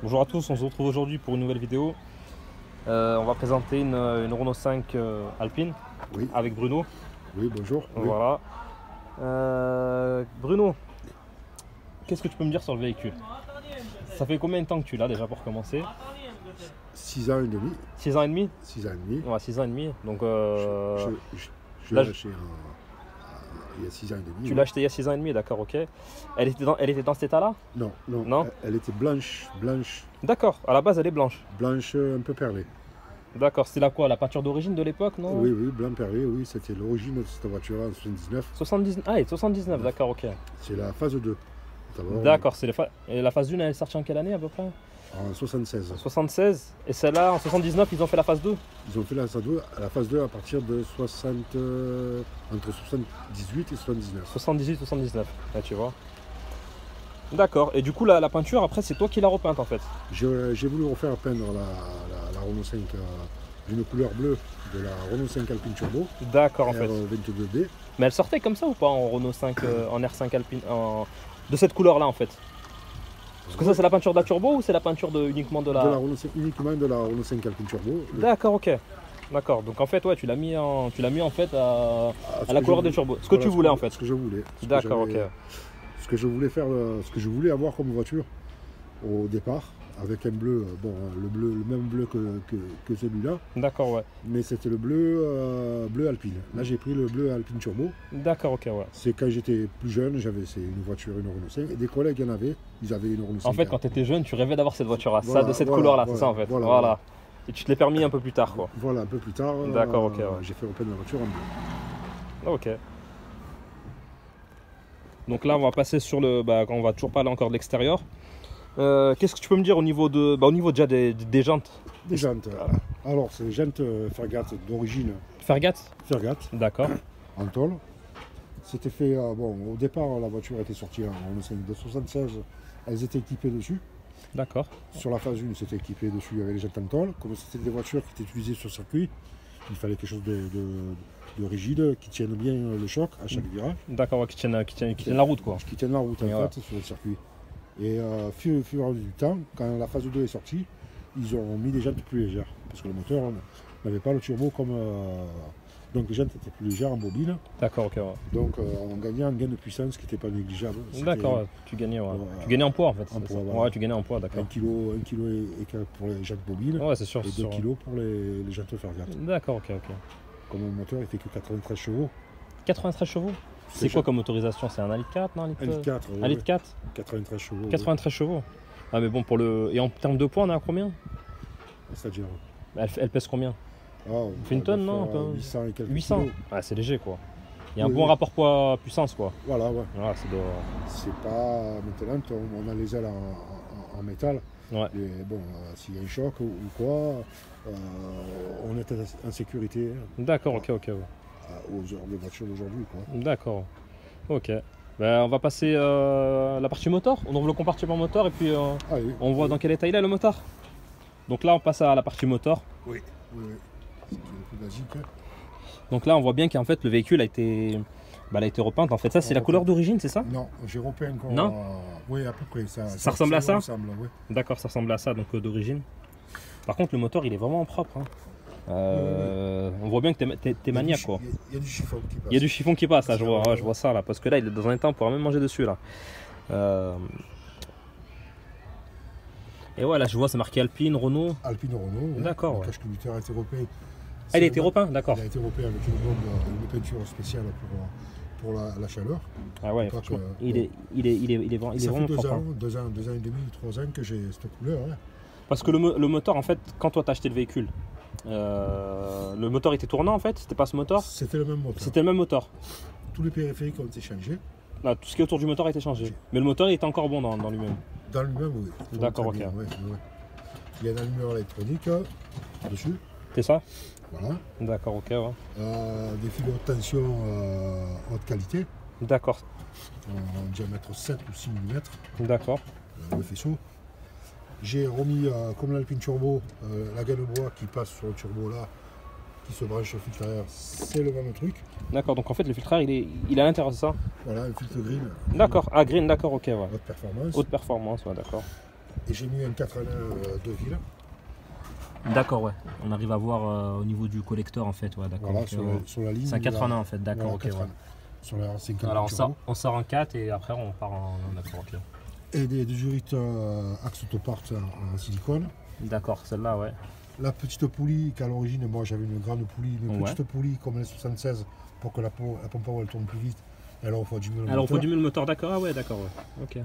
Bonjour à tous, on se retrouve aujourd'hui pour une nouvelle vidéo. On va présenter une Renault 5 Alpine Oui. avec Bruno. Oui, bonjour. Voilà. Bruno, qu'est-ce que tu peux me dire sur le véhicule? Ça fait combien de temps que tu l'as déjà pour commencer? 6 ans et demi. 6 ans et demi? 6 ans et demi. Ouais, 6 ans et demi. Donc, je là, l'ai acheté il y a 6 ans et demi. tu l'as acheté il y a 6 ans et demi, d'accord, ok. Elle était dans cet état-là? Non, non, Non. Elle était blanche, D'accord, à la base elle est blanche. blanche un peu perlée. D'accord, c'est la quoi? La peinture d'origine de l'époque, non? Oui, oui, blanc perlé, oui, c'était l'origine de cette voiture en 79. 79, ah, et 79, d'accord, ok. C'est la phase 2. D'abord, D'accord, et la phase 1 elle est sortie en quelle année à peu près? en 76. 76, et celle-là en 79 ils ont fait la phase 2? Ils ont fait la phase 2 à partir de entre 78 et 79. 78-79, là tu vois. D'accord, et du coup la peinture après c'est toi qui l'as repeinte en fait? J'ai voulu refaire peindre la Renault 5 d'une couleur bleue de la Renault 5 Alpine Turbo. D'accord en fait. R22D. Mais elle sortait comme ça ou pas en Renault 5, en R5 Alpine, de cette couleur là en fait? Parce que ça c'est la peinture de la turbo ou c'est la peinture uniquement de la... Uniquement de la Renault 5 Alpine Turbo. D'accord, ok. D'accord, donc en fait ouais tu l'as mis en fait à la couleur des turbos. Ce que voilà, tu voulais en fait. Ce que je voulais. D'accord, ok. Ce que je voulais faire, ce que je voulais avoir comme voiture au départ, avec un bleu, bon, le même bleu que celui-là. D'accord, ouais. Mais c'était le bleu Alpine. Là j'ai pris le bleu Alpine Turbo. D'accord, ok, ouais. C'est quand j'étais plus jeune, c'est une voiture, une Renault 5. Et des collègues y en avaient, ils avaient une Renault 5. En fait quand tu étais jeune tu rêvais d'avoir cette voiture-là, Voilà, de cette voilà, couleur-là, voilà, c'est ça en fait. voilà. Et tu te l'es permis un peu plus tard quoi. Voilà, un peu plus tard, D'accord, ok, ouais. j'ai fait repeindre la voiture en bleu. Ok. Donc là on va passer sur le... on va toujours parler encore de l'extérieur. Qu'est-ce que tu peux me dire au niveau déjà des jantes? Des jantes. Alors c'est des jantes Fergat d'origine. Fergat? Fergat. D'accord. En tôle. C'était fait, bon, au départ la voiture était sortie en 1976, elles étaient équipées dessus. D'accord. Sur la phase 1 c'était équipé dessus avec les jantes en tôle. Comme c'était des voitures qui étaient utilisées sur circuit, il fallait quelque chose de rigide, qui tienne bien le choc à chaque virage. D'accord, ouais, qui tienne la route quoi. Qui tienne la route en fait sur le circuit. Et au fur et à mesure du temps, quand la phase 2 est sortie, ils ont mis des jantes plus légères. Parce que le moteur n'avait pas le turbo comme... donc les jantes étaient plus légères en bobine. D'accord, ok. Ouais. Donc on gagnait un gain de puissance qui n'était pas négligeable. D'accord, ouais, tu gagnais en poids en fait. En poids, voilà. Ouais, tu gagnais en poids, d'accord. 1 kg et quelques pour les jantes bobines. Ouais, c'est sûr. Et 2 kg pour les jantes Fergat. D'accord, ok, ok. Comme le moteur il fait que 93 chevaux. 93 chevaux? C'est quoi comme motorisation? C'est un 1,4 litre, non? 1,4 litre. 1,4 litre 4? 93 chevaux. 93 chevaux. Ah mais bon, pour le... Et en termes de poids, on est à combien? C'est-à-dire elle pèse combien? Fait une tonne, non? 800 et quelques 800. kilos. Ah, c'est léger quoi. Il y a un bon rapport poids-puissance quoi. Voilà, ouais. Ah, c'est pas... Maintenant, on a les ailes en métal. Ouais. Et bon, s'il y a un choc ou quoi, on est en sécurité. D'accord, ok, ok. Ouais. Aux heures de voiture d'aujourd'hui, quoi. D'accord. Ok. On va passer à la partie moteur. On ouvre le compartiment moteur et puis on voit dans quel état il est le moteur. Donc là on passe à la partie moteur. Oui, oui, oui. C'est un peu basique. Donc là on voit bien qu'en fait le véhicule a été repeint. En fait ça c'est la couleur d'origine, c'est ça? Non, j'ai repeint encore. Non. Oui, à peu près. Ça ressemble à ça? Oui. D'accord, ça ressemble à ça donc d'origine. Par contre le moteur il est vraiment propre. Hein. On voit bien que t'es maniaque quoi. Il y a du chiffon qui passe. Il y a du chiffon qui passe, là, je vois ça là, parce que là il est dans un état on pourra même manger dessus là. Et ouais là je vois c'est marqué Alpine, Renault. Alpine Renault, oui. D'accord. Le cache conducteur a été repeint. Ah il a été repeint, d'accord. Il a été repeint avec une peinture spéciale pour la chaleur. Ah ouais, franchement, il est vraiment propre. Ça fait 2 ans et demi, 3 ans que j'ai cette couleur. Hein. Parce que le moteur en fait, quand toi t'as acheté le véhicule, le moteur était tournant en fait, c'était pas ce moteur? C'était le même moteur. C'était le même moteur. Tous les périphériques ont été changés. Là, tout ce qui est autour du moteur a été changé. Mais le moteur il était encore bon dans lui-même. Dans lui-même, oui. D'accord, ok. Ouais, ouais. Il y a un allumeur électronique dessus. C'est ça? Voilà. D'accord, ok. Ouais. Des fils de haute tension haute qualité. D'accord. En diamètre 7 ou 6 mm. D'accord. Le faisceau. J'ai remis, comme l'Alpine Turbo, la gaine bois qui passe sur le turbo là, qui se branche sur le filtre arrière, c'est le même truc. D'accord, donc en fait le filtre air il est à l'intérieur, c'est ça? Voilà, un filtre green. D'accord, ah green, d'accord, ok, ouais. Haute performance. Haute performance, ouais, d'accord. Et j'ai mis un 4 en 1 de ville. D'accord, ouais. On arrive à voir au niveau du collecteur en fait, ouais, d'accord. Voilà, sur la ligne. C'est un 4 en 1 en fait, d'accord, voilà, ok. Ouais. Sur la 5 Alors on sort en 4 et après on part en d'accord, ok. Et des durites axe autopart en silicone. D'accord, celle-là, ouais. La petite poulie qu'à l'origine, moi j'avais une grande poulie, une Ouais. petite poulie comme la 76 pour que la pompe à eau elle tourne plus vite. Et alors on refroidit mieux le moteur. Alors on refroidit mieux le moteur, d'accord, ah ouais, d'accord, ouais. Ok.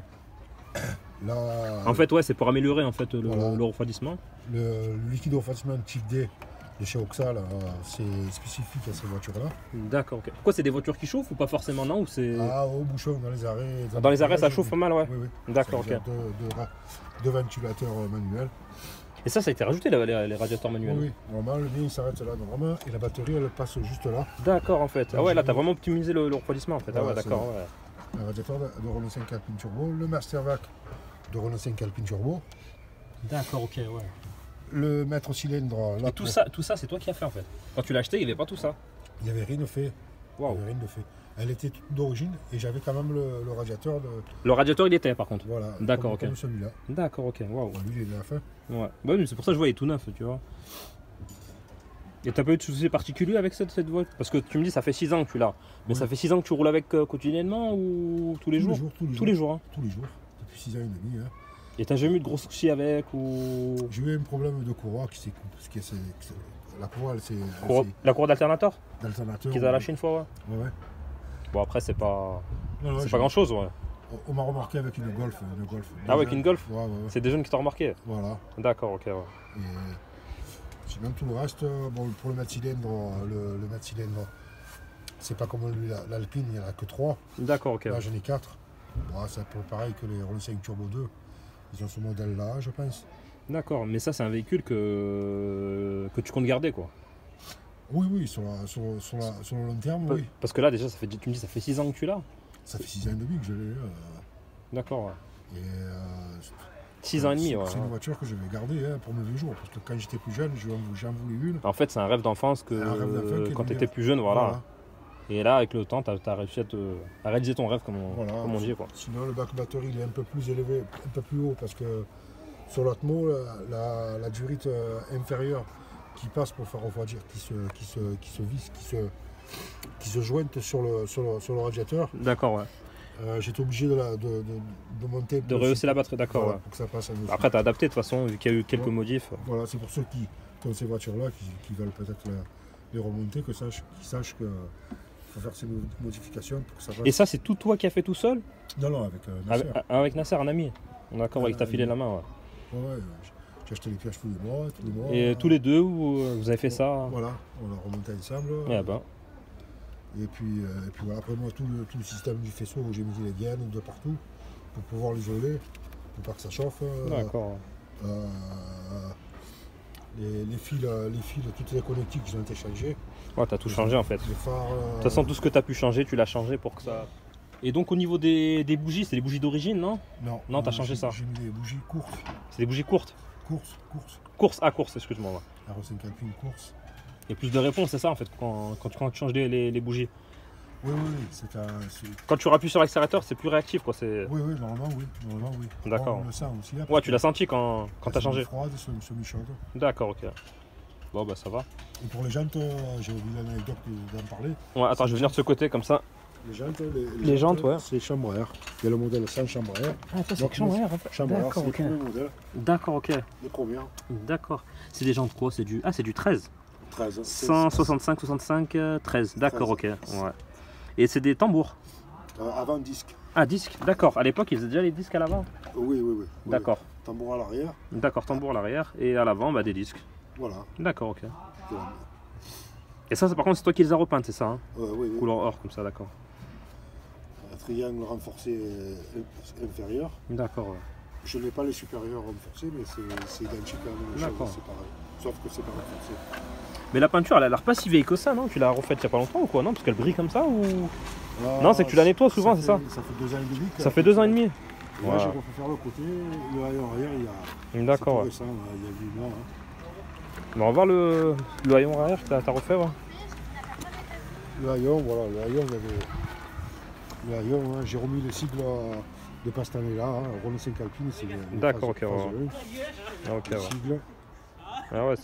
Là, En fait, ouais, c'est pour améliorer en fait voilà. le refroidissement. Le liquide de refroidissement type D de chez Oxal, c'est spécifique à ces voitures-là. D'accord, ok. Pourquoi c'est des voitures qui chauffent ou pas forcément, non, ou c'est... Ah, au bouchon, dans les arrêts. Dans les arrêts, ça chauffe pas mal, ouais. Oui, oui. D'accord, ok. Deux ventilateurs manuels. Et ça a été rajouté, les radiateurs manuels. Oui, normalement, le mien il s'arrête là, normalement, et la batterie elle passe juste là. D'accord, en fait. Ah ouais, là, t'as vraiment optimisé le refroidissement, en fait. Voilà, ah ouais, d'accord, ouais. Un radiateur de Renault 5 Alpine Turbo, le Mastervac de Renault 5 Alpine Turbo. D'accord, ok, ouais. Le mètre cylindre. Là, Et tout ça, c'est toi qui as fait, en fait. Quand tu l'as acheté, il n'y avait pas tout ça. Il n'y avait rien de fait. Waouh. Il y avait rien de fait. Elle était toute d'origine et j'avais quand même le radiateur de. Le radiateur, il était, par contre. Voilà. D'accord, ok. Comme celui-là. D'accord, ok, waouh. Bon, lui, il est neuf. Hein. Ouais. Bah oui, c'est pour ça que je vois, il est tout neuf, tu vois. Et t'as pas eu de soucis particuliers avec cette voiture? Parce que tu me dis, ça fait 6 ans que tu l'as. Mais oui. ça fait 6 ans que tu roules avec quotidiennement ou tous les jours? Tous les jours. Hein. Tous les jours. Depuis 6 ans et demi. Hein. Et t'as jamais eu de gros soucis avec ou... J'ai eu un problème de courroie qui s'est coupé. La courroie, elle s'est. La courroie d'alternateur? D'alternateur. Qu'ils a lâché une fois, ouais. Ouais. Bon, après, c'est pas. Non, c'est pas grand chose, ouais. On m'a remarqué avec une Golf. Ah, avec une Golf? Ouais. C'est des jeunes qui t'ont remarqué? Voilà. D'accord, ok, ouais. Et sinon, tout le reste, bon, pour le mètre cylindre, c'est pas comme l'Alpine, il n'y en a que 3. D'accord, ok. Là, j'en ai 4. Bon, c'est un peu pareil que les Renault 5 Turbo 2. Ils ont ce modèle-là, je pense. D'accord, mais ça, c'est un véhicule que tu comptes garder, quoi. Oui, sur le long terme, oui. Parce que là, déjà, tu me dis, ça fait 6 ans que tu l'as. Ça fait 6 ans et demi que je l'ai. D'accord, ouais. Et 6 ans et demi, ouais. C'est une voiture que je vais garder pour mes vieux jours. Parce que quand j'étais plus jeune, j'en voulais une. En fait, c'est un rêve d'enfance quand tu étais plus jeune, voilà. Et là, avec le temps, tu as réussi à réaliser ton rêve, comme on dit, quoi. Sinon, le bac batterie, il est un peu plus élevé, un peu plus haut, parce que sur l'Atmo, la durite inférieure qui passe pour faire refroidir, qui se visse, qui se jointe sur le radiateur. D'accord, ouais. J'étais obligé de monter. De rehausser la batterie, d'accord. Voilà, ouais. pour que ça passe à Après, tu as adapté de toute façon, vu qu'il y a eu quelques modifs. Voilà, c'est pour ceux qui ont ces voitures-là, qui veulent peut-être les remonter, qu'ils sachent que faut faire ces modifications pour que ça passe. Et ça, c'est tout toi qui as fait tout seul? Non, avec Nasser. Avec Nasser, un ami. D'accord, avec ta filé la main, ouais. Ouais, j'ai acheté les pièges tous les mois. Et tous les deux, vous avez fait ça? Voilà, on a remonté ensemble. Ouais, ben. Et puis voilà, après moi, tout le système du faisceau, j'ai mis les gaines de partout pour pouvoir l'isoler, pour pas que ça chauffe. D'accord. Les fils, toutes les connectiques, ils ont été changés. Ouais, t'as tout changé en fait. Les phares. De toute façon, tout ce que t'as pu changer, tu l'as changé pour que ça. Et donc, au niveau des bougies, c'est des bougies d'origine, non? Non, t'as changé ça. J'ai mis des bougies courtes. C'est des bougies courtes? Course, Excuse-moi. Ouais. La Renault 5 Alpine course. Il y a plus de réponses, c'est ça en fait, quand tu changes les bougies. Oui, quand tu rappuies sur l'accélérateur, c'est plus réactif, quoi. Oui, normalement, oui. D'accord. On le sent aussi. Ouais, tu l'as senti quand t'as changé. Froide, semi-chaude. D'accord, ok. Bon, bah ça va. Et pour les jantes, j'ai oublié l'anecdote d'en parler. Ouais, attends, je vais venir de ce côté comme ça. Les jantes, ouais. C'est chambre à air. Il y a le modèle sans chambre à air. Ah, ça, c'est chambre à air en fait. Chambre à air, c'est le modèle. D'accord, ok. Les premières. D'accord. C'est des jantes quoi? C'est du 13. 13. 165, 65, 13. D'accord, ok. Ouais. Et c'est des tambours? Avant disque. Ah, disque, d'accord. À l'époque, ils faisaient déjà les disques à l'avant? Oui. D'accord. Tambour à l'arrière. D'accord, tambour à l'arrière. Et à l'avant, bah, des disques. Voilà. D'accord, ok. Et ça, par contre, c'est toi qui les as repeintes, c'est ça hein? Oui. Couleur or, comme ça, d'accord. Un triangle renforcé inférieur. D'accord, ouais. Je n'ai pas les supérieurs renforcés, mais c'est identique à la même chose, c'est pareil. Sauf que c'est pas renforcé. Mais la peinture, elle a l'air pas si vieille que ça, non? Tu l'as refaite il y a pas longtemps ou quoi? Non, parce qu'elle brille comme ça ou... Non, c'est que tu la nettoies souvent, c'est ça? Ça fait 2 ans et demi. Ça fait 2 ans et demi? Là, j'ai refait faire le côté, le haillon arrière, il y a... D'accord, ouais. Récent, il y a 8 mois. On va voir le haillon arrière que t'as refait, ouais. Le haillon, voilà, le haillon, j'ai remis le cycle pas cette année-là. Hein. Renault 5 Alpine, c'est d'accord, ok. Ok, ouais. Ah ouais.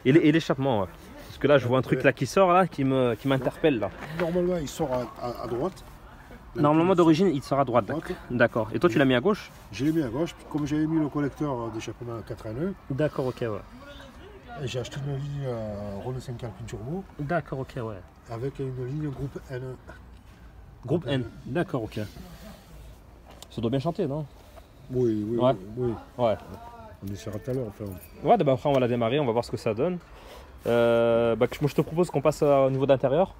Et l'échappement, ouais. Parce que là, je vois un truc là qui sort là, qui m'interpelle là. Normalement, il sort à droite. Normalement, d'origine, il sort à droite. D'accord. Et toi, tu l'as mis à gauche? Je l'ai mis à gauche, comme j'avais mis le collecteur d'échappement 4 en 1. D'accord, ok, ouais. J'ai acheté une ligne Renault 5 Alpine Turbo. D'accord, ok, ouais. Avec une ligne groupe N. Groupe N, d'accord, ok. Ça doit bien chanter, non? Oui. Ouais. On essaiera tout à l'heure. Enfin. Ouais, bah après on va la démarrer, on va voir ce que ça donne. Moi je te propose qu'on passe au niveau de l'intérieur.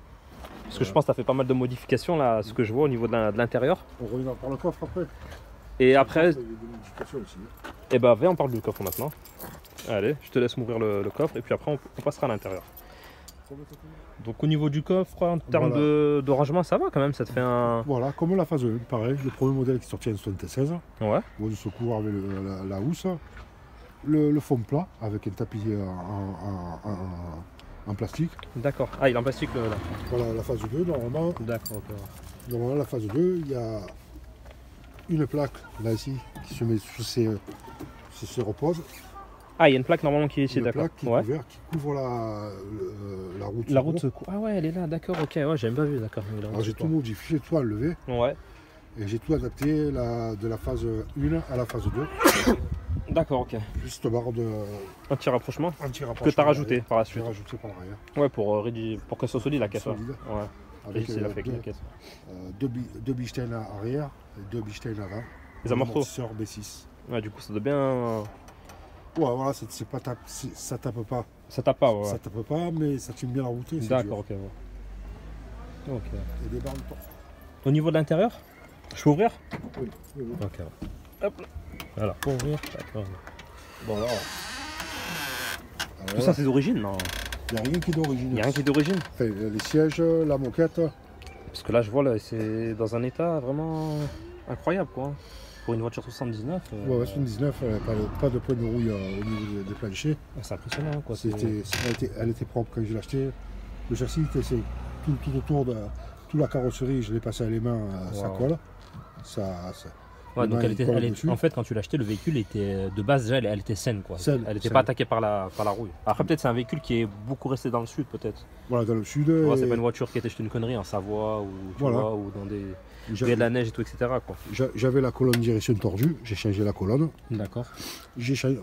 Parce que je pense que tu as fait pas mal de modifications là, ce que je vois au niveau de l'intérieur. On revient par le coffre après. Et après. Il y a des modifications aussi. Et bah viens, on parle du coffre maintenant. Allez, je te laisse m'ouvrir le coffre et puis après on passera à l'intérieur. Donc au niveau du coffre, en termes de rangement, ça va quand même, ça te fait un... Voilà, comme la phase 1, pareil, le premier modèle qui est sorti en 76. Ouais. Voie de secours avec la housse. Le fond plat avec un tapis en plastique. D'accord. Ah, il est en plastique là. Voilà la phase 2, normalement. D'accord, ok. Normalement, la phase 2, il y a une plaque là ici qui se met sous ses reposes. Ah, il y a une plaque normalement qui est ici, d'accord. Qui couvre la route. La route secours. Ah ouais, elle est là, d'accord, ok. Ouais, j'ai même pas vu, d'accord. Alors j'ai tout modifié, j'ai tout enlevé. Ouais. Et j'ai tout adapté de la phase 1 à la phase 2. D'accord, ok. Juste barre de... Anti-rapprochement que tu as rajouté par la suite. Rajouté par l'arrière. Ouais, pour qu'elle soit solide la caisse. Solide. Ouais. Avec la caisse. Deux Bichstein arrière et deux Bichstein avant. Les amortisseurs B6. Ouais, du coup ça doit bien... Ouais, voilà, ça tape pas. Ça tape pas, ouais. Ça tape pas, mais ça tient bien la route. D'accord, ok. Ouais. Ok. Et des barres de torque. Au niveau de l'intérieur, je peux ouvrir? Oui. Ok. Hop. Voilà, pour ouvrir. Bon, alors. Tout ça c'est d'origine, non? Il n'y a rien qui est d'origine. Il n'y a rien qui est d'origine? Enfin, les sièges, la moquette. Parce que là je vois, là, c'est dans un état vraiment incroyable, quoi. Pour une voiture 79. Ouais, 79, pas de point de rouille au niveau des planchers. C'est impressionnant, quoi. Elle était propre quand je l'ai acheté. Le châssis, tout autour de toute la carrosserie, je l'ai passé à les mains, ça colle. Ouais, donc en fait, quand tu l'as acheté, le véhicule était de base déjà, elle était saine, quoi. Elle n'était pas attaquée par la rouille. Après, peut-être c'est un véhicule qui est beaucoup resté dans le sud, peut-être. Voilà, dans le sud. Ouais, c'est pas une voiture qui a été jetée une connerie en Savoie ou ou dans des il y a de la neige et tout, etc. J'avais la colonne direction tordue, j'ai changé la colonne. D'accord.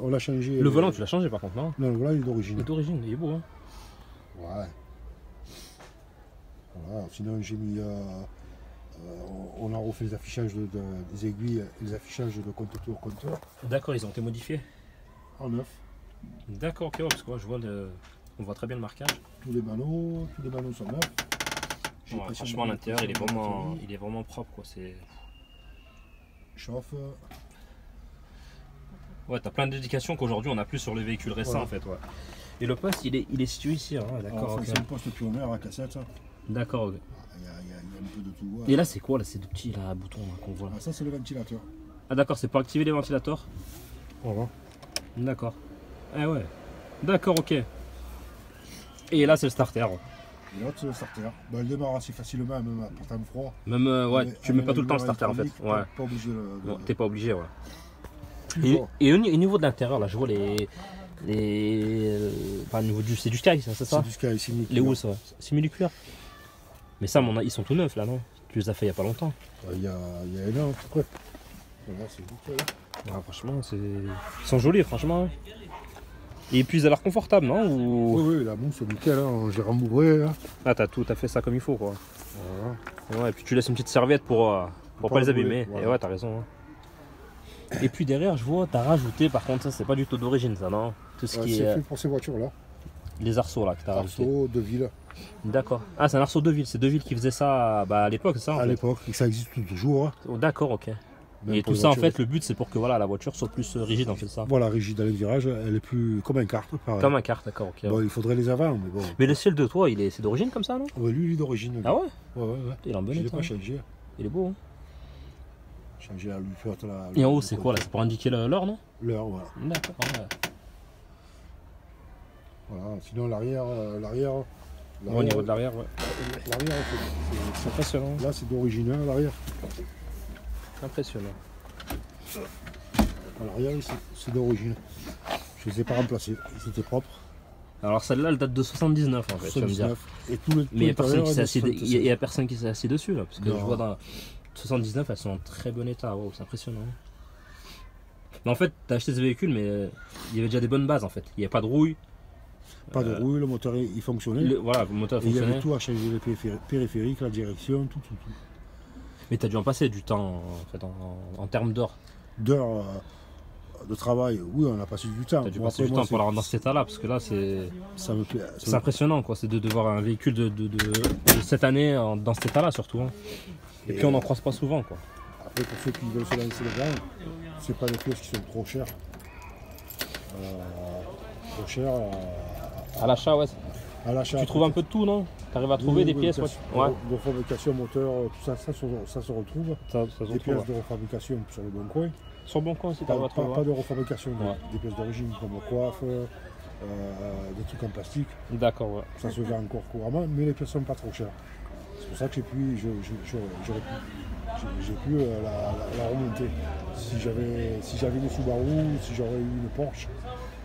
On a changé. Le volant, tu l'as changé par contre, non? Non, le volant il est d'origine. Il est d'origine, il est beau, hein. Ouais. Voilà, sinon j'ai mis. On a refait les affichages des aiguilles, les affichages de compteur. D'accord, ils ont été modifiés. En neuf. D'accord, ok, parce que moi je vois on voit très bien le marquage. Tous les panneaux sont neufs. Ouais, franchement, l'intérieur il est vraiment propre, quoi. C'est. Chauffe. Ouais, t'as plein d'indications qu'aujourd'hui on a plus sur les véhicules récents en fait. Ouais. Et le poste il est situé ici, hein, d'accord. C'est un poste pionnier à cassette. D'accord. Okay. Il y a un peu de tout. Ouais. Et là c'est quoi là, ces deux petits là, boutons qu'on voit là? Ça c'est le ventilateur. Ah d'accord, c'est pour activer les ventilateurs. Voilà. D'accord. Ah ouais. D'accord, ok. Et là c'est le starter. Et l'autre c'est le starter. Ben, elle démarre assez facilement, même à temps froid. Même ouais, tu mets pas tout le temps le starter en fait. Ouais. Pas obligé t'es pas obligé, ouais. Et au niveau de l'intérieur là, je vois enfin, au niveau c'est du Sky, c'est ça? C'est du Sky, simili-cuir. Les housses, ouais. Simili-cuir. Mais ça, ils sont tout neufs là, non? Tu les as fait il y a pas longtemps. Il y a un an, après. Voilà, c'est nickel. Ah, franchement, ils sont jolis, franchement. Et puis, ils ont l'air confortables, non? Oui, la mousse, c'est nickel. Hein. J'ai rembourré. Hein. Ah, t'as fait ça comme il faut, quoi. Voilà. Ouais, et puis, tu laisses une petite serviette pour pas les abîmer. Voilà. Et ouais, t'as raison. Hein. Et puis, derrière, je vois, t'as rajouté, par contre, ça, c'est pas du tout d'origine, ça, non? Tout ce qui est. C'est fait pour ces voitures-là. Les arceaux, là, que t'as rajouté. Arceaux de ville. D'accord. Ah, c'est un arceau de ville. C'est de ville qui faisait ça à l'époque, c'est ça? À l'époque, et ça existe toujours. Hein. Oh, d'accord, ok. Même et tout ça, en fait, le but, c'est pour que voilà, la voiture soit plus rigide, en fait, ça. Voilà, rigide dans les virages, elle est plus comme un kart, pareil. Comme un kart, d'accord, ok. Bon, il faudrait les avant, mais bon. Mais le ciel de toit, c'est d'origine comme ça, non? Ouais, lui, il est d'origine. Ah ouais? Ouais. Il est en bon état. Je l'ai pas changé. Il est beau, hein? Changer la lumière, là. Et en haut, c'est quoi là? C'est pour indiquer l'heure, non? L'heure, voilà. D'accord, ouais. Voilà, sinon l'arrière. Au niveau de l'arrière, ouais. L'arrière, c'est impressionnant. Là, c'est d'origine, l'arrière. Impressionnant. À l'arrière, c'est d'origine. Je ne les ai pas remplacés, ils étaient propres. Alors celle-là, elle date de 79 en fait, tu vas me dire. 79. Et tout le Mais il n'y a, personne qui s'est assis de il y a personne qui s'est assis dessus là, parce que Non. je vois dans 79, elles sont en très bon état. Wow, c'est impressionnant. Mais en fait, tu as acheté ce véhicule, mais il y avait déjà des bonnes bases en fait. Il n'y avait pas de rouille. Pas de rouille, le moteur il fonctionnait. Voilà, le moteur Et il y fonctionnait. avait tout à changer, les périphériques, la direction, tout. Mais tu as dû en passer du temps en fait, en termes d'heures. D'heures de travail, oui, on a passé du temps. Tu as dû Bon, passer après, du moi, temps pour la rendre dans cet état-là, parce que là, c'est ça me plaît. c'est impressionnant quoi. C'est de voir un véhicule de cette année dans cet état-là surtout. Hein. Et puis on n'en croise pas souvent quoi. Après, pour ceux qui veulent se lancer dedans, c'est pas des pièces qui sont trop chères. Trop chères À l'achat, ouais. à l'achat. Tu trouves un peu de tout, non? Tu arrives à trouver des pièces, ouais. De fabrication moteur, tout ça, ça se retrouve. Ça se Des retrouve, pièces ouais. de refabrication sur le bon coin. Sur Bon Coin aussi, tu arrives à trouver. Pas de refabrication, Ouais. des pièces d'origine comme coiffe, des trucs en plastique. D'accord, ouais. Ça se vend encore couramment, mais les pièces sont pas trop chères. C'est pour ça que j'ai pu la remonter. Si j'avais une Subaru, si j'aurais eu une Porsche,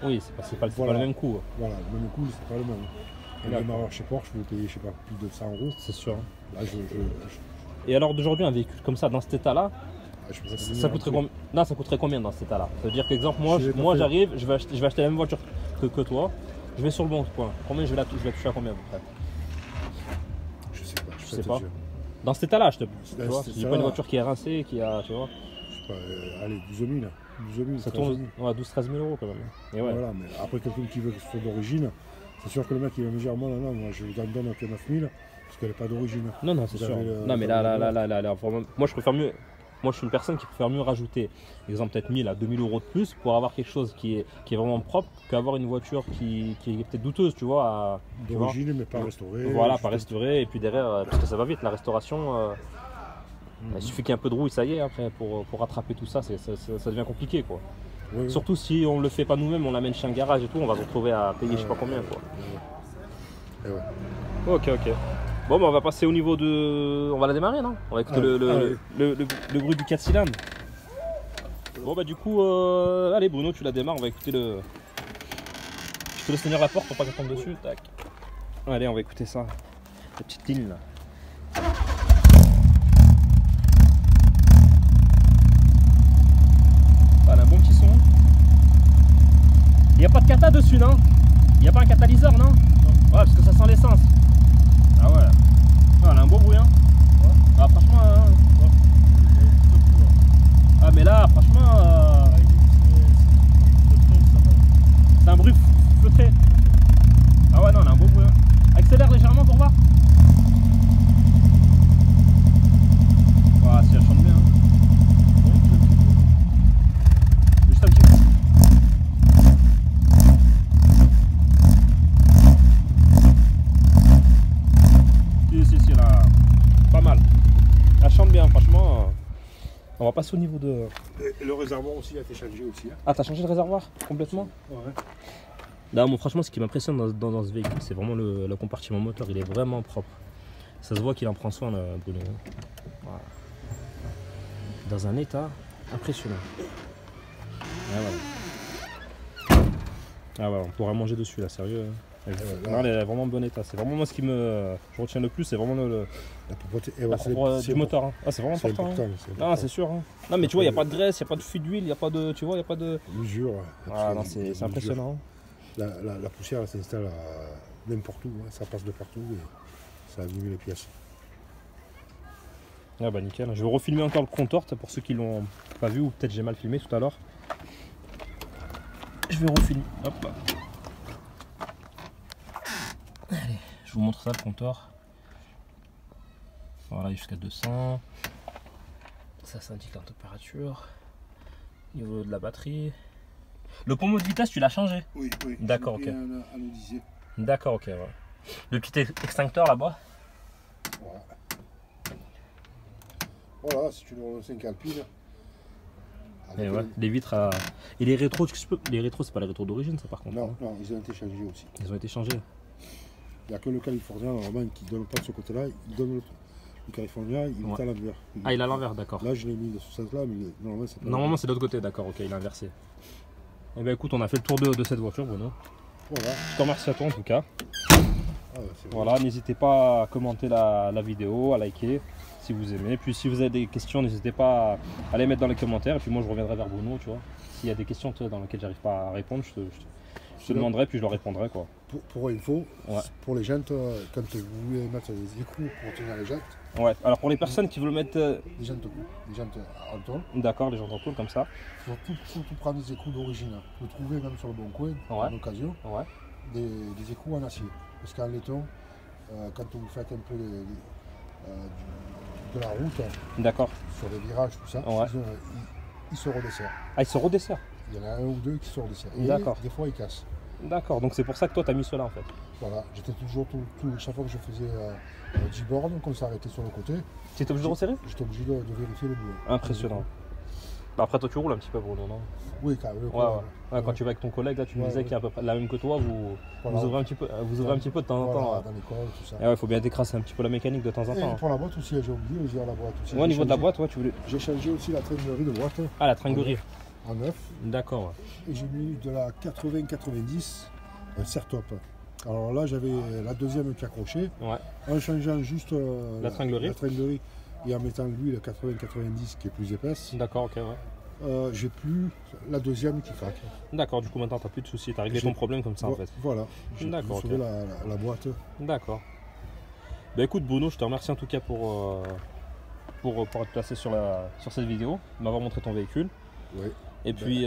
Oui, c'est pas Voilà. le même coup. Ouais. voilà, le même coup, c'est pas le même. Un D'accord. démarreur chez Porsche, je vais payer, je sais pas, plus de 100 euros. C'est sûr. Là, Et alors d'aujourd'hui, un véhicule comme ça, dans cet état-là, je pourrais ça coûterait combien? Non, ça coûterait combien dans cet état-là? Ça veut dire qu'exemple, moi, Je l'ai pas moi fait. j'arrive, je vais acheter la même voiture que toi, je vais sur le Bon Coin. Combien je vais la toucher à combien à peu près? Je sais pas. Je sais pas. Dans cet état-là, je te. Tu Dans vois, cet j'ai pas état-là. une voiture qui est rincée, qui a. Tu vois, Je sais pas, allez, 12 000. 12 000, ça 13 tourne 000. ouais, 12-13 000 euros quand même. Et ouais. Voilà, mais après, quelqu'un qui veut que ce soit d'origine, c'est sûr que le mec il va me dire, moi, moi je vous en donne que 9 000, parce qu'elle n'est pas d'origine. Non, non, c'est Vous sûr. avez Non, mais là, vraiment, moi je préfère mieux. Moi je suis une personne qui préfère mieux rajouter, exemple peut-être 1000 à 2000 euros de plus pour avoir quelque chose qui est vraiment propre qu'avoir une voiture qui est peut-être douteuse, tu vois. Tu vois. D'origine, mais pas restaurée. Voilà, juste- pas restaurée, et puis derrière, parce que ça va vite, la restauration, il suffit qu'il y ait un peu de rouille, ça y est, après pour rattraper tout ça, ça devient compliqué quoi. Oui, Surtout si on le fait pas nous-mêmes, on l'amène chez un garage et tout, on va se retrouver à payer je sais pas combien quoi. Et ouais. Ok, ok. Bon, bah, on va passer au niveau de. On va la démarrer, non? On va écouter Allez. le bruit du 4 cylindres. Bon, bah, du coup, allez, Bruno, tu la démarres. On va écouter le. Je te laisse tenir la porte pour pas qu'elle tombe dessus. Tac. Allez, on va écouter ça. La petite ligne là. Ah, elle a un bon petit son. Il n'y a pas de cata dessus, non? Il n'y a pas un catalyseur, non? Ouais, parce que ça sent l'essence. Ah ouais. Ah, elle a un beau bruit, hein. Ouais. Ah, franchement. Ah, mais là, franchement. C'est un bruit feutré. Ah ouais, non, elle a un beau bruit. Hein. Accélère légèrement pour voir. Ah, si elle chante bien. Hein. Juste un petit peu. Si, là, pas mal. Elle chante bien, franchement. On va passer au niveau de. Et le réservoir aussi a été changé aussi. Hein. Ah, t'as changé de réservoir complètement? Ouais. Là, moi, franchement, ce qui m'impressionne dans ce véhicule, c'est vraiment le compartiment moteur. Il est vraiment propre. Ça se voit qu'il en prend soin, là, Bruno. Voilà. Dans un état impressionnant. Ah, voilà. Ah, voilà, on pourra manger dessus, là, sérieux. Non, elle est vraiment en bon état. C'est vraiment moi ce qui je retiens le plus, c'est vraiment La propreté la propre du moteur. Hein. Ah, c'est vraiment C'est important. important. Hein. C'est Non, important. c'est sûr. Hein. Non, mais tu vois, il n'y a pas de graisse, il n'y a pas de fuite d'huile, il n'y a pas de. Tu vois, il n'y a pas de. L'usure. Ah, non, c'est impressionnant. La poussière elle s'installe n'importe où. Hein. Ça passe de partout et ça abîme les pièces. Ah, bah nickel. Je vais refilmer encore le compteur pour ceux qui l'ont pas vu ou peut-être j'ai mal filmé tout à l'heure. Je vais refilmer. Hop là. Allez, je vous montre ça le compteur. Voilà, jusqu'à 200. Ça indique la température. Au niveau de la batterie. Le pommeau de vitesse, tu l'as changé? Oui. D'accord, ok. Anodisé. D'accord, ok. Ouais. Le petit extincteur là-bas. Voilà, si tu le 5 Alpine. Et ouais, les vitres à. Et les rétros, les rétros, c'est pas les rétros d'origine, ça par contre. Non, ils ont été changés aussi. Ils ont été changés. Il n'y a que le Californien normalement qui ne donne pas de ce côté-là, il donne Le California, il est à l'envers. Ah, il est à l'envers, d'accord. Là, je l'ai mis sur cette là, mais normalement, c'est pas. Normalement, c'est de l'autre côté, d'accord, ok, il est inversé. Eh bien, écoute, on a fait le tour de cette voiture, Bruno. Voilà. Je te remercie à toi en tout cas. Ah, Voilà, n'hésitez pas à commenter la vidéo, à liker si vous aimez. Puis si vous avez des questions, n'hésitez pas à les mettre dans les commentaires. Et puis moi, je reviendrai vers Bruno, tu vois. S'il y a des questions dans lesquelles j'arrive pas à répondre, je te demanderai, puis je leur répondrai, quoi. Pour info, Ouais. pour les jantes, quand vous voulez mettre des écrous pour tenir les jantes, Ouais, alors pour les personnes qui veulent mettre... des jantes en tôle, D'accord, les gens en tôle comme ça. il faut tout prendre des écrous d'origine. Vous trouvez même sur le bon coin, en occasion, Ouais. des écrous en acier. Parce qu'en laiton, quand vous faites un peu de la route, D'accord. sur les virages, tout ça, Ouais. ils se redesserrent. Ah, il se redessert. Il y en a un ou deux qui se redesserrent. Et D'accord. des fois, ils cassent. D'accord, donc c'est pour ça que toi, tu as mis cela en fait. Voilà, j'étais toujours, chaque fois que je faisais 10 bornes, qu'on s'arrêtait sur le côté, Tu étais obligé de resserrer? j'étais obligé de vérifier le boulot. Impressionnant. Bah, après, toi, tu roules un petit peu, Bruno, non? Oui, quand même. Ouais, quand tu vas avec ton collègue, là, tu me disais qu'il est à peu près la même que toi, vous ouvrez un petit peu, un petit peu de temps en temps. Voilà, Ouais. dans l'école, tout ça. Et ouais, il faut bien décrasser un petit peu la mécanique de temps en Et temps. pour la boîte aussi, j'ai oublié de dire la boîte aussi. Ouais, au niveau de la boîte, ouais, tu voulais. J'ai changé aussi la tringlerie de boîte Ah, la tringlerie. en neuf. D'accord, ouais. Et j'ai mis de la 80-90 Certop. Alors là, j'avais la deuxième qui accrochait. Ouais. En changeant juste La tringlerie. Et en mettant lui la 80-90 qui est plus épaisse, D'accord, ok, ouais. j'ai plus la deuxième qui craque. D'accord, du coup, maintenant, t'as plus de soucis. T'as réglé ton problème comme ça, en fait. Voilà, j'ai D'accord, sauvé ok. la boîte. D'accord. Bah écoute, Bruno, je te remercie en tout cas pour être placé sur cette vidéo, m'avoir montré ton véhicule. Oui. Et puis,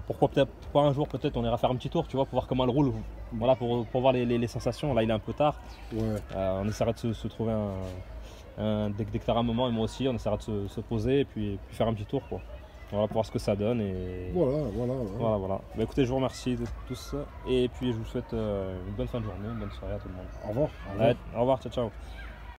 pourquoi un jour, peut-être, on ira faire un petit tour, tu vois, pour voir comment elle roule. Voilà, pour voir les sensations. Là, il est un peu tard. Ouais. On essaiera de se trouver dès que tu auras un moment, et moi aussi, on essaiera de se poser et puis faire un petit tour, quoi. Voilà, pour voir ce que ça donne. Et voilà. Bah, écoutez, je vous remercie de tous. Et puis, je vous souhaite une bonne fin de journée, une bonne soirée à tout le monde. Au revoir. Au revoir, ciao, ciao.